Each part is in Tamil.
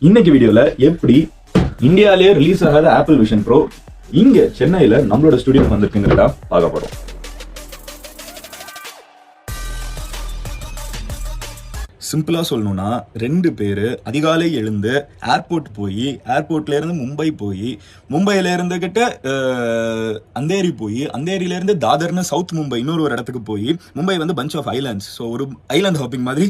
இன்னைக்கு வீடியோல எப்படி இந்தியாவிலேயே ரிலீஸ் ஆகாத ஆப்பிள் விஷன் ப்ரோ இங்க சென்னையில நம்மளோட ஸ்டுடியோக்கு வந்திருக்குங்கிறதா பார்க்க போறோம். சிம்பிளா சொல்லணும்னா 2 பேர் அதிகாலை எழுந்து ஏர்போர்ட் போய் ஏர்போர்ட்ல இருந்து மும்பை போய் மும்பையில இருந்துகிட்ட அந்தேரி போய் அந்தேரியில இருந்து தாதர்னு சவுத் மும்பை இன்னொரு இடத்துக்கு போய் மும்பை வந்து பஞ்ச் ஆஃப் ஐலாண்ட்ஸ், ஸோ ஒரு ஐலாண்ட் ஹாப்பிங் மாதிரி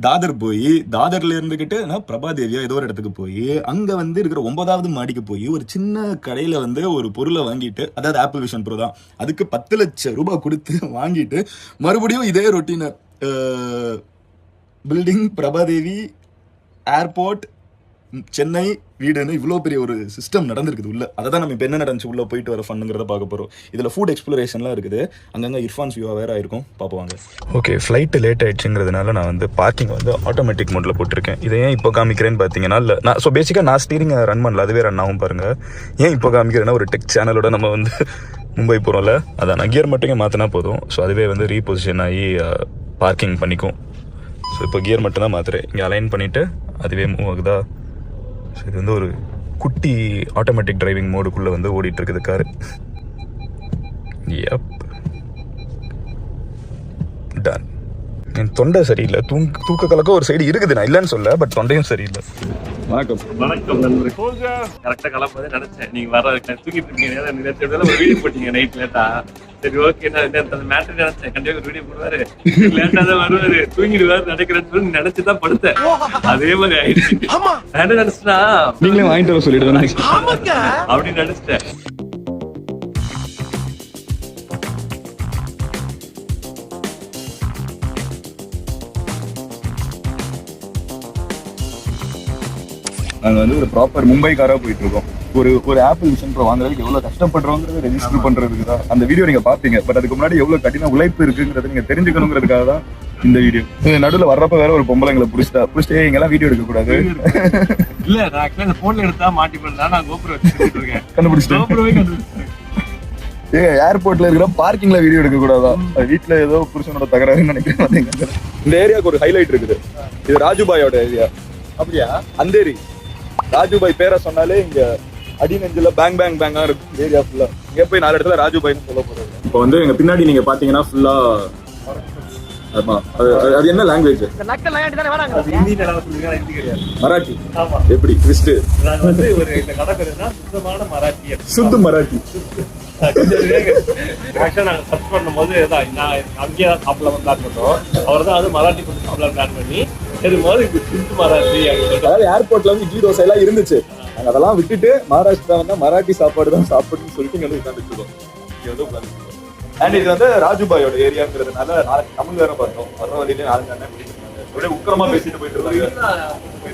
தாதர் போய் தாதர்ல இருந்துகிட்டு பிரபாதேவியா ஏதோ ஒரு இடத்துக்கு போய் அங்க வந்து இருக்கிற 9வது மாடிக்கு போய் ஒரு சின்ன கடையில வந்து ஒரு பொருளை வாங்கிட்டு, அதாவது ஆப்பிள் விஷன் ப்ரோ தான், அதுக்கு 10 லட்சம் ரூபாய் கொடுத்து வாங்கிட்டு மறுபடியும் இதே ரொட்டீனை பில்டிங் பிரபாதேவி ஏர்போர்ட் சென்னை வீடுன்னு இவ்வளோ பெரிய ஒரு சிஸ்டம் நடந்திருக்குது உள்ள. அதை தான் நம்ம இப்போ என்ன நடந்துச்சு உள்ள போயிட்டு வர ஃபண்ணுங்கிறத பார்க்க போகிறோம். இதில் ஃபுட் எக்ஸ்ப்ளோரேஷன்லாம் இருக்குது, அங்கங்கே இர்ஃபான்ஸ் வியூவாக வேறு ஆயிருக்கும், பார்ப்போங்க. ஓகே, ஃப்ளைட்டு லேட் ஆயிடுச்சுங்கிறதுனால நான் வந்து பார்க்கிங் வந்து ஆட்டோமேட்டிக் மோடில் போட்டிருக்கேன். இதை ஏன் இப்போ காமிக்கிறேன்னு பார்த்தீங்கன்னா இல்லை நான் ஸோ பேசிக்காக நான் ஸ்டீரிங் ரன் பண்ணல, அதுவே ரன் ஆகும் பாருங்கள். ஏன் இப்போ காமிக்கிறேன்னா ஒரு டெக் சேனலோட நம்ம வந்து மும்பை போகிறோம்ல, அதான் நான் கியர் மட்டுமே மாற்றினா போதும். ஸோ அதுவே வந்து ரீபொசிஷன் ஆகி பார்க்கிங் பண்ணிக்கும். ஸோ இப்போ கியர் மட்டும் தான் மாற்றுறேன், இங்கே அலைன் பண்ணிவிட்டு அதுவே மூவ் ஆகுதா. ஸோ இது வந்து ஒரு குட்டி ஆட்டோமேட்டிக் டிரைவிங் மோடுக்குள்ளே வந்து ஓடிட்டு இருக்குது காரு. எப் டன். என் தொண்டை சரியில்லை, தூக்க கலக்க ஒரு சைடு இருக்குது, நான் இல்லைன்னு சொல்ல, பட் தொண்டையும் சரியில்லை. வணக்கம். வணக்கம் நண்பர். கரெக்டா கிளம்பதே நினைச்சேன், நீங்க வர தூக்கிட்டு இருக்கீங்க, ஒரு வீடியோ போட்டீங்க நைட் லேட்டா. சரி ஓகே, நான் அந்த மேட்டர் நினைச்சேன், கண்டிப்பா ஒரு வீடியோ போடுவாரு, லேட்டா தான் வருவாரு, தூங்கிடுவாரு நினைக்கிறேன்னு நினைச்சுதான் படுத்தேன். அதே மாதிரி ஆயிடுச்சு. நான் என்ன நினைச்சேன்னா நீங்களே வாங்கிட்டு வர சொல்லிடுவேன் அப்படின்னு நினைச்சிட்டேன். நாங்கள் வந்து ஒரு ப்ராப்பர் மும்பைக்காராக போயிட்டு இருக்கோம். ஒரு ஆப்பிள் விஷன் ப்ரோ வாங்குறதுக்கு எவ்வளோ கஷ்டப்படுறோங்கிறத ரெஜிஸ்டர் பண்ணுறதுக்கு தான் அந்த வீடியோ நீங்கள் பார்ப்பீங்க. பட் அதுக்கு முன்னாடி எவ்வளோ கடின உழைப்பு இருக்குங்கிறத நீங்கள் தெரிஞ்சுக்கணுங்கிறதுக்காக தான் இந்த வீடியோ. நடுவில் வர்றப்ப வேற ஒரு பொம்பளைங்களை பிடிச்சிட்டு இங்கெல்லாம் வீடியோ எடுக்கக்கூடாது. இல்ல நான் ஆக்சுவலா போன்ல எடுத்தா மாட்டி பண்ணலாம், நான் கோபுரம் வச்சுட்டு இருக்கேன், கண்டுபிடிச்சிட்டேன். ஏர்போர்ட்ல இருக்கிற பார்க்கிங்ல வீடியோ எடுக்க கூடாதா, வீட்டுல ஏதோ புருஷனோட தகராறுன்னு நினைக்கிறேன். இந்த ஏரியாவுக்கு ஒரு ஹைலைட் இருக்குது, இது ராஜுபாயோட ஏரியா. அப்படியா? அந்தேரி ராஜுபாய் பேரை சொன்னாலே இங்க அடி நெஞ்சில பேங் பேங் பேங்கா இருக்கும் ஏரியா ஃபுல்லா. இங்க போய் 4 இடத்துல ராஜுபாய்னு சொல்ல போறது. இப்போ வந்து எங்க பின்னாடி நீங்க பாத்தீங்கன்னா ஃபுல்லா அது என்ன லாங்குவேஜ்? மராட்டி. எப்படி ட்விஸ்ட்? ஒரு இந்த கடை பேருன்னா சுத்தமான மராட்டி. சுத்து மராட்டி. நாங்க சர்ச் பண்ணும் போது அங்கேயே சாப்பிட வந்தா இருக்கட்டும், அவர் தான் அது மராட்டி ஃபுட் சாப்பிடலாம் பிளான் பண்ணி சுத்து மராட்டி. அதாவது ஏர்போர்ட்ல வந்து இட்லி தோசை எல்லாம் இருந்துச்சு, நாங்க அதெல்லாம் விட்டுட்டு மகாராஷ்டிரா வந்தா மராட்டி சாப்பாடு தான் சாப்பிடுன்னு சொல்லிட்டு இங்க வந்து உட்காந்துருக்கோம். அண்ட் இது வந்து ராஜுபாயோட ஏரியாங்கிறதுனால நாளைக்கு தமிழ் வேற பார்த்தோம், வர வழியிலே 4 அண்ணன் அப்படியே உக்கிரமா பேசிட்டு போயிட்டு இருந்தாங்க.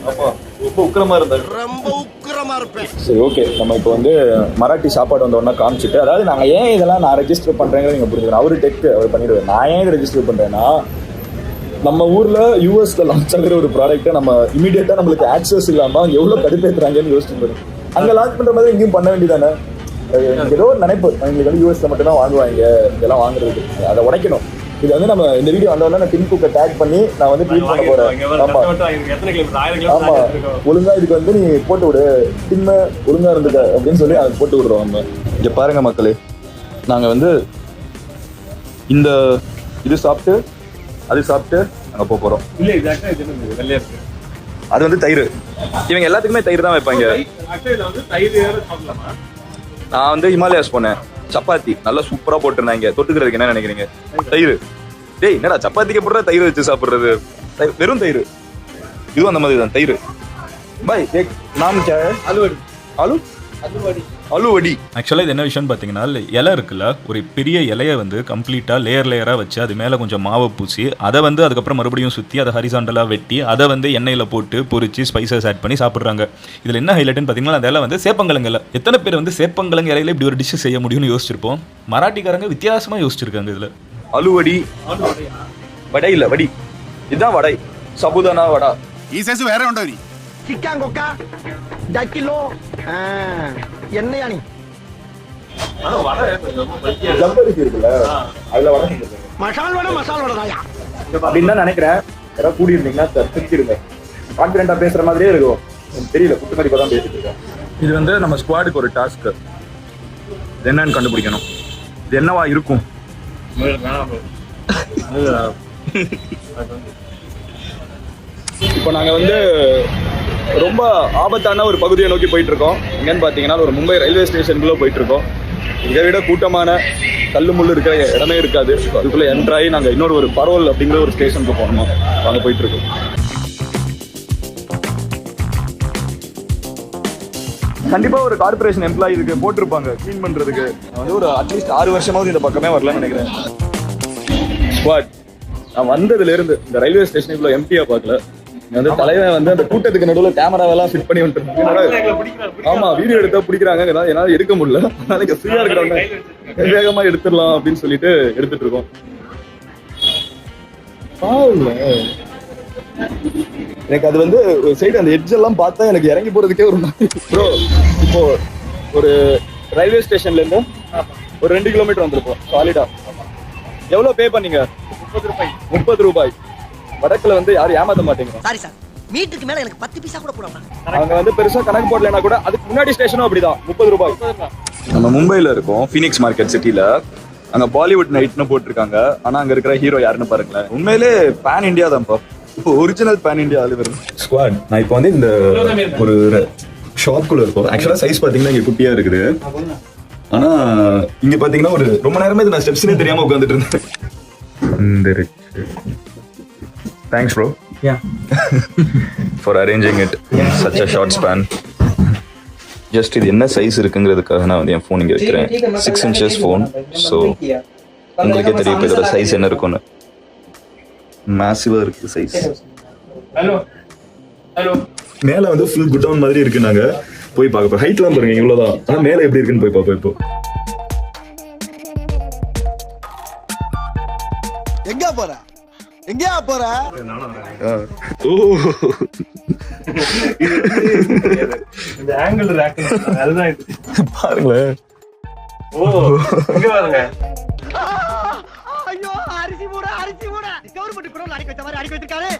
ஆமா, ரொம்ப உக்கிரமா இருந்தாங்க, ரொம்ப உக்கிரமா இருப்பேன். சரி ஓகே, நம்ம இப்போ வந்து மராட்டி சாப்பாடு வந்த உடனே காமிச்சிட்டு, அதாவது நாங்க ஏன் இதெல்லாம் நான் ரெஜிஸ்டர் பண்றேங்கிறது நீங்க புரிஞ்சுக்கணும். அவரு டெக் அவர் பண்ணிடுவேன், நான் ஏன் இதை ரெஜிஸ்டர் பண்றேன்னா நம்ம ஊர்ல யூஎஸ்ல லான்ச் ஆகிற ஒரு ப்ராடக்ட்டை நம்ம இமீடியட்டா நம்மளுக்கு ஆக்சஸ் இல்லாம எவ்வளவு கடுப்பேற்றுறாங்கன்னு யோசிச்சு பாருங்க. அங்க லான்ச் பண்ற மாதிரி இங்கேயும் பண்ண வேண்டியதானே. ஏதோ ஒரு நினைப்பு, எங்களுக்கு வந்து யூஎஸ்ல மட்டும் தான் வாங்குவாங்க இதெல்லாம் வாங்குறதுக்கு, அதை உடைக்கணும். இது வந்து நம்ம இந்த வீடியோ வந்தோடனே நான் டின் குக்கை டேக் பண்ணி நான் வந்து ட்வீட் பண்ண போறேன். ஆமா ஆமா, ஒழுங்கா இதுக்கு வந்து நீ போட்டு விடு, டின்ன ஒழுங்கா இருந்துக்க அப்படின்னு சொல்லி அதை போட்டு விடுறோம். நம்ம இங்க பாருங்க மக்களே, நாங்க வந்து இந்த இது சாப்பிட்டு அது சாப்பிட்டு நாங்க போறோம். அது வந்து தயிர், இவங்க எல்லாத்துக்குமே தயிர் தான் வைப்பாங்க. நான் வந்து ஹிமாலயாஸ் போனேன், சப்பாத்தி நல்லா சூப்பரா போட்டிருந்தாங்க, தொட்டுக்கிறதுக்கு என்ன நினைக்கிறீங்க? தயிர். டேய் என்னடா சப்பாத்திக்கு போடுற தயிர் வச்சு சாப்பிடுறது, வெறும் தயிர். இதுவும் அந்த மாதிரி தான் தயிர். பாய் நாம் ஆலு அலுவடி. ஆக்சுவலாக இது என்ன விஷயம்னு பார்த்தீங்கன்னா, இலை இருக்குல்ல, ஒரு பெரிய இலையை வந்து கம்ப்ளீட்டாக லேயராக வச்சு அது மேலே கொஞ்சம் மாவை பூசி அதை வந்து அதுக்கப்புறம் மறுபடியும் சுற்றி அதை ஹரிசாண்டலாக வெட்டி அதை வந்து எண்ணெயில் போட்டு பொரிச்சு ஸ்பைசஸ் ஆட் பண்ணி சாப்பிட்றாங்க. இதில் என்ன ஹைலைட்னு பார்த்தீங்கன்னா, அந்த இலை வந்து சேப்பங்கிழங்கு இலை. எத்தனை பேர் வந்து சேப்பங்கிழங்கு இலையில இப்படி ஒரு டிஷ் செய்ய முடியும்னு யோசிச்சிருப்போம். மராட்டிக்காரங்க வித்தியாசமாக யோசிச்சிருக்காங்க. இதில் அலுவடி வடை இல்லை, வடி இதுதான் வடை, சபுதானா வடா. வேற உண்டோ என்னையா நீ மசால் வடை அப்படின்னு தான் நினைக்கிறேன். யாராவது கூடி இருந்தீங்கன்னா திருச்சிருங்க, கான்பிடண்டா பேசுற மாதிரியே இருக்கும். எனக்கு தெரியல, குத்து மதிப்பாக தான் பேசிட்டு இருக்கேன். இது வந்து நம்ம ஸ்குவாடுக்கு ஒரு டாஸ்க். இது என்னன்னு கண்டுபிடிக்கணும். இது என்னவா இருக்கும்? இப்போ நாங்கள் வந்து ரொம்ப ஆபத்தான ஒரு பகுதியை நோக்கி போயிட்டு இருக்கோம். எங்கன்னு பார்த்தீங்கன்னா ஒரு மும்பை ரயில்வே ஸ்டேஷனுக்குள்ளே போயிட்டு இருக்கோம். இதை விட கூட்டமான கல்லு முள்ளு இருக்கிற இடமே இருக்காது. அதுக்குள்ளே என்ட்ராகி நாங்கள் இன்னொரு ஒரு பரோல் அப்படிங்கிற ஒரு ஸ்டேஷனுக்கு போகணும். அங்கே போயிட்டு இருக்கோம். கண்டிப்பா ஒரு கார்பரேஷன் எம்ப்ளாயி இதுக்கு போட்டிருப்பாங்க க்ளீன் பண்றதுக்கு. வந்து ஒரு அட்லீஸ்ட் 6 வருஷமாவது இந்த பக்கமே வரலன்னு நினைக்கிறேன். ஸ்குவாட், நான் வந்ததுல இருந்து இந்த ரயில்வே ஸ்டேஷனுக்குள்ள எம்டியா பார்க்கல. வந்து தலைவன் வந்து அந்த கூட்டத்துக்கு நடுவில் கேமராவெல்லாம் ஃபிட் பண்ணி வந்துட்டு, ஆமா வீடியோ எடுத்தா பிடிக்கிறாங்க, என்னால எடுக்க முடியல. அதனால இங்க ஃப்ரீயா இருக்கிறவங்க வேகமா எடுத்துடலாம் அப்படின்னு சொல்லிட்டு எடுத்துட்டு இருக்கோம். எனக்கு அது வந்து ஒரு சைடு அந்த எட்ஜ் எல்லாம் பார்த்தா எனக்கு இறங்கி போறதுக்கே ஒரு ப்ரோ. இப்போ ஒரு ரயில்வே ஸ்டேஷன்ல இருந்து ஒரு 2 கிலோமீட்டர் வந்திருப்போம் சாலிடா. எவ்வளவு பே பண்ணீங்க? 30 ரூபாய். வடக்குல வந்து யாரும் ஏமாத்த மாட்டேங்கிறாங்க. சாரி சார், மீட்டருக்கு மேல எனக்கு 10 பைசா கூட போடாம. அவங்க வந்து பெருசா கணக்கு போடலனா கூட அதுக்கு முன்னாடி ஸ்டேஷனும் அப்படிதான் 30 ரூபாய். நம்ம மும்பைல இருக்கோம், ஃபீனிக்ஸ் மார்க்கெட் சிட்டில. அங்க பாலிவுட் நைட்னு போட்டிருக்காங்க. ஆனா அங்க இருக்கிற ஹீரோ யாருன்னு பாருங்களேன். உண்மையிலே பேன் இந்தியா தான்ப்பா, original pan India Oliver. Squad, நான் இப்போ வந்து இந்த ஒரு ஷாப்குள்ள இருக்கோம். ஆக்சுவலா சைஸ் பாத்தீங்கன்னா இங்க குட்டியா இருக்குது. ஆனா இங்க பாத்தீங்கன்னா ஒரு ரொம்ப நேரமே நான் ஸ்டெப்ஸ்னே தெரியாம உட்கார்ந்துட்டு இருந்தேன். Thanks bro. Yeah. For arranging it in such a short span. Just இது என்ன சைஸ் இருக்குங்கிறதுக்காக நான் வந்து என் ஃபோன் இங்கே வைக்கிறேன். 6 inches ஃபோன். ஸோ உங்களுக்கே தெரியும் இப்போ இதோட சைஸ் என்ன இருக்கும்னு. மேசிவாக இருக்கு சைஸ். மேலே வந்து ஃபுல் குட் டவுன் மாதிரி இருக்கு. நாங்கள் போய் பார்க்க போகிறோம். ஹைட்லாம் பாருங்க இவ்வளோதான். ஆனால் மேலே எப்படி இருக்குன்னு போய் பார்ப்போம். இப்போ எங்க போற? எங்கயா போற? ஓ, இந்த ஆங்கிள் ரேக் அதுதான் இது. பாருங்களேன். ஓ, இங்க பாருங்க. ஐயோ, அரிசி மூட. கவர்மெண்ட் குரோல அடிக்க வச்ச மாதிரி அடிக்க வச்சிருக்காரு.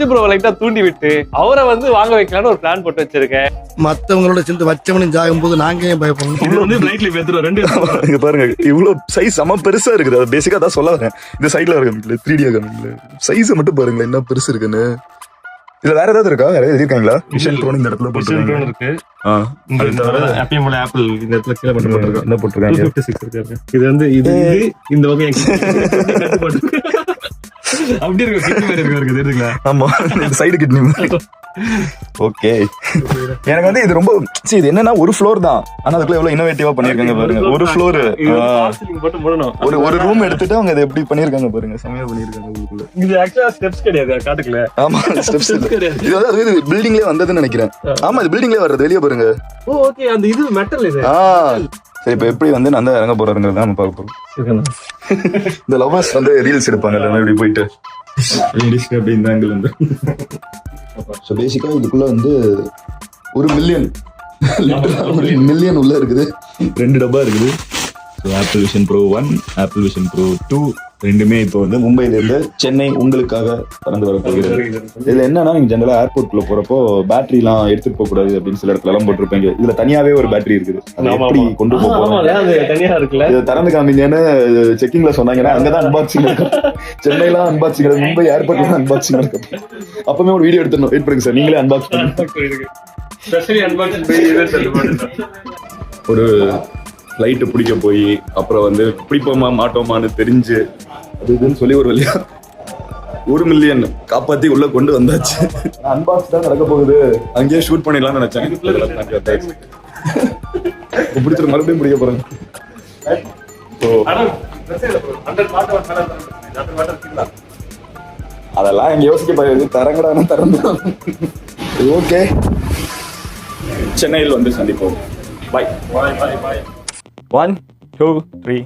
ப்ரோ லைட்டா தூண்டி விட்டு அவரை வந்து வாங்க வைக்கலாம்னு ஒரு பிளான் போட்டு வச்சிருக்கேன். மத்தவங்களோட சேர்ந்து வச்சவனும் ஜாகும் போது நாங்க ஏன் பயப்படணும்? இது வந்து பிளைட்ல பேத்துறோம் ரெண்டு. இங்க பாருங்க இவ்வளவு சைஸ் செம பெருசா இருக்குது. அது பேசிக்கா தான் சொல்ல வரேன். இந்த சைடுல இருக்கு 3D காமிக்கல. சைஸ் மட்டும் பாருங்களேன் என்ன பெருசு இருக்குன்னு. இதுல வேற ஏதாவது இருக்கா? வேற ஏதாவது இருக்காங்களா? விஷன் ட்ரோன் இந்த இடத்துல போட்டுருக்காங்க. இருக்கு. அது தவிர ஆப்பிள் ஆப்பிள் இந்த இடத்துல கீழ போட்டுருக்காங்க. என்ன போட்டுருக்காங்க? 256 இருக்கு. இது வந்து இது இந்த வகை கட்டு போட்டு அப்படி இருக்கு. கிட்னி மாதிரி இருக்கு தெரியுங்களா? ஆமா, இந்த சைடு கிட்னி. ஓகே, எனக்கு வந்து இது ரொம்ப இது என்னன்னா ஒரு ஃப்ளோர் தான். ஆனா அதுக்குள்ள எவ்வளவு இன்னோவேட்டிவா பண்ணிருக்காங்க பாருங்க. ஒரு ஃப்ளோர் ஒரு ரூம் எடுத்துட்டு அவங்க இதை எப்படி பண்ணிருக்காங்க பாருங்க. செமையா பண்ணிருக்காங்க. உள்ளுக்குள்ள இது ஆக்சுவலா ஸ்டெப்ஸ் கிடையாது காட்டுக்குள்ள. ஆமா, ஸ்டெப்ஸ் கிடையாது. இது வந்து பில்டிங்லயே வந்ததுன்னு நினைக்கிறேன். ஆமா, இது பில்டிங்லயே வர்றது. வெளியே பாருங்க. ஓ ஓகே, அந்த இது மெட்டல் இது. சரி, இப்ப எப்படி வந்து நான் இறங்க போறாருங்கிறத நம்ம பார்க்க போறோம். இந்த லவர்ஸ் வந்து ரீல்ஸ் எடுப்பாங்க இப்படி போயிட்டு அப்படி இந்த ஆங்கிள் வந்து. ஸோ பேசிக்கா இதுக்குள்ள வந்து 1 மில்லியன் மில்லியன் உள்ள இருக்குது. 2 டப்பா இருக்குது. Apple Vision Pro 1, apple Vision Pro 2 ரெண்டுமே இப்போ வந்து மும்பைல இருந்து சென்னை உங்களுக்காக பறந்து வர போகிறது. இதுல என்னன்னா, நீங்க ஜெனரலா ஏர்போர்ட்குள்ள போறப்போ பேட்டரி எல்லாம் எடுத்துட்டு போக கூடாது அப்படின்னு சில இடத்துல எல்லாம் போட்டிருப்பாங்க. இதுல தனியாவே ஒரு பேட்டரி இருக்குது. அது எப்படி கொண்டு போறோம் தனியா இருக்குல்ல, இதை திறந்து காமிங்கன்னு செக்கிங்ல சொன்னாங்கன்னா அங்கதான் அன்பாக்சிங் இருக்கும். சென்னைலாம் அன்பாக்சிங், மும்பை ஏர்போர்ட்ல அன்பாக்சிங் இருக்கும். அப்பவே ஒரு வீடியோ எடுத்துடணும். வெயிட் பண்ணுங்க சார், நீங்களே அன்பாக்ஸ் பண்ணுங்க. ஒரு லைட்டு பிடிக்க போய் அப்புறம் வந்து பிடிப்போமா மாட்டோமான்னு தெரிஞ்சு அது இதுன்னு சொல்லி ஒரு வழியா 1 மில்லியன் காப்பாத்தி உள்ள கொண்டு வந்தாச்சு. அன்பாக்ஸ் தான் நடக்க போகுது. அங்கேயே ஷூட் பண்ணிடலாம்னு நினைச்சேன். பிடிச்சிரு மறுபடியும் பிடிக்க போறேன். அதெல்லாம் இங்க யோசிக்க போய் தரங்கடான திறந்து. ஓகே, சென்னையில் வந்து சந்திப்போம். பாய் பாய் பாய் பாய். 1 2 3.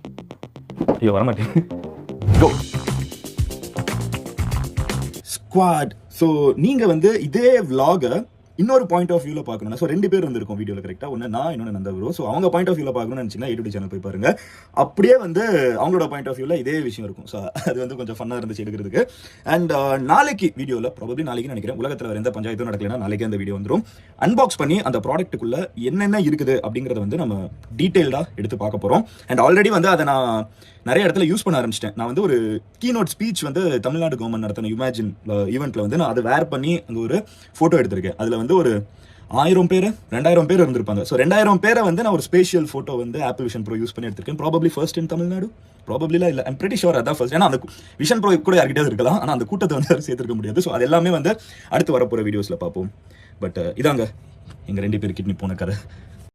ஐயோ வர மாட்டேன். கோ ஸ்குவாட். ஸோ நீங்கள் வந்து இதே விலாகை இன்னொரு பாயிண்ட் ஆஃப் வியூல பார்க்கணும்னா, ஸோ 2 பேர் வந்திருக்கும் வீடியோவில் கரெக்டாக, ஒன்று நான், இன்னொன்று நந்தா ப்ரோ. ஸோ அவங்க பாயிண்ட் ஆஃப் வியூல பார்க்கணும்னு நினச்சிங்கன்னா A2D சேனல் போய் பாருங்க. அப்படியே வந்து அவங்களோட பாயிண்ட் ஆஃப் வியூல இதே விஷயம் இருக்கும். ஸோ அது வந்து கொஞ்சம் ஃபன்னாக இருந்துச்சு எடுக்கிறதுக்கு. அண்ட் நாளைக்கு வீடியோவில் ப்ராபப்ளி நாளைக்கு நினைக்கிறேன், உலகத்தில் வேறு எந்த பஞ்சாயத்தும் நடக்கலைன்னா நாளைக்கு அந்த வீடியோ வந்துடும். அன்பாக்ஸ் பண்ணி அந்த ப்ராடக்ட்டுக்குள்ள என்னென்ன இருக்குது அப்படிங்கிறத வந்து நம்ம டீட்டெயில்டாக எடுத்து பார்க்க போகிறோம். அண்ட் ஆல்ரெடி வந்து அதை நான் நிறைய இடத்துல யூஸ் பண்ண ஆரம்பிச்சிட்டேன். நான் வந்து ஒரு கீனோட் ஸ்பீச் வந்து தமிழ்நாடு கவர்மெண்ட் நடத்தின இமேஜின் ஈவெண்ட்டில் வந்து நான் அதை வேர் பண்ணி அங்கே ஒரு ஃபோட்டோ எடுத்திருக்கேன். அதில் வந்து ஒரு 1000 பேர் 2000 பேர் இருந்திருப்பாங்க. ஸோ 2000 பேரை வந்து நான் ஒரு ஸ்பெஷல் ஃபோட்டோ வந்து ஆப்பிள் விஷன் ப்ரோ யூஸ் பண்ணி எடுத்திருக்கேன். ப்ராபப்ளி ஃபர்ஸ்ட் இன் தமிழ்நாடு, ப்ராபப்ளிலாம் இல்லை, ஐம் பிரிட்டி ஷோர் அதான் ஃபர்ஸ்ட். ஏன்னா அந்த விஷன் ப்ரோ கூட யார்கிட்டயாவது இருக்கலாம், ஆனால் அந்த கூட்டத்தை வந்து சேர்த்துருக்க முடியாது. ஸோ அது எல்லாமே வந்து அடுத்து வரப்போகிற வீடியோஸில் பார்ப்போம். பட் இதாங்க எங்கள் 2 பேர் கிட்னி போன கதை.